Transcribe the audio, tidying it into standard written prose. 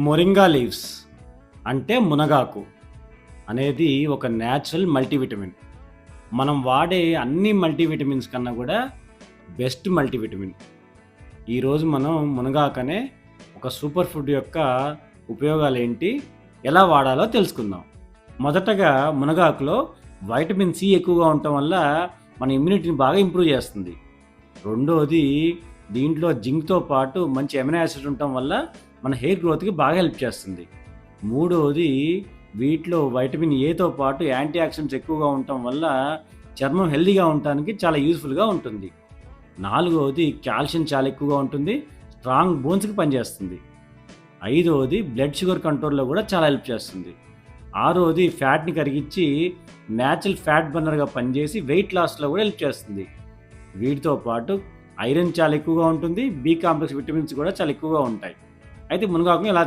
Moringa leaves అంటే మునగాకు అనేది ఒక న్యాచురల్ మల్టీవిటమిన్. మనం వాడే అన్ని మల్టీవిటమిన్స్ కన్నా కూడా బెస్ట్ మల్టీవిటమిన్. ఈరోజు మనం మునగాకనే ఒక సూపర్ ఫుడ్ యొక్క ఉపయోగాలేంటి, ఎలా వాడాలో తెలుసుకుందాం. మొదటగా మునగాకులో వైటమిన్ సి ఎక్కువగా ఉండటం వల్ల మన ఇమ్యూనిటీని బాగా ఇంప్రూవ్ చేస్తుంది. రెండోది, దీంట్లో జింక్‌తో పాటు మంచి అమినో యాసిడ్ ఉండటం వల్ల మన హెయిర్ గ్రోత్‌కి బాగా హెల్ప్ చేస్తుంది. మూడోది, వీటిలో వైటమిన్ ఏతో పాటు యాంటీ ఆక్సిడెంట్స్ ఎక్కువగా ఉండటం వల్ల చర్మం హెల్తీగా ఉండటానికి చాలా యూజ్‌ఫుల్‌గా ఉంటుంది. నాలుగవది, కాల్షియం చాలా ఎక్కువగా ఉంటుంది. స్ట్రాంగ్ బోన్స్‌కి పనిచేస్తుంది. ఐదవది, బ్లడ్ షుగర్ కంట్రోల్‌లో కూడా చాలా హెల్ప్ చేస్తుంది. ఆరోది, ఫ్యాట్‌ని కరిగించి న్యాచురల్ ఫ్యాట్ బర్నర్‌గా పనిచేసి వెయిట్ లాస్‌లో కూడా హెల్ప్ చేస్తుంది. వీటితో పాటు ఐరన్ చాలా ఎక్కువగా ఉంటుంది. బి కాంప్లెక్స్ విటమిన్స్ కూడా చాలా ఎక్కువగా ఉంటాయి. అయితే మునగాకుని ఎలా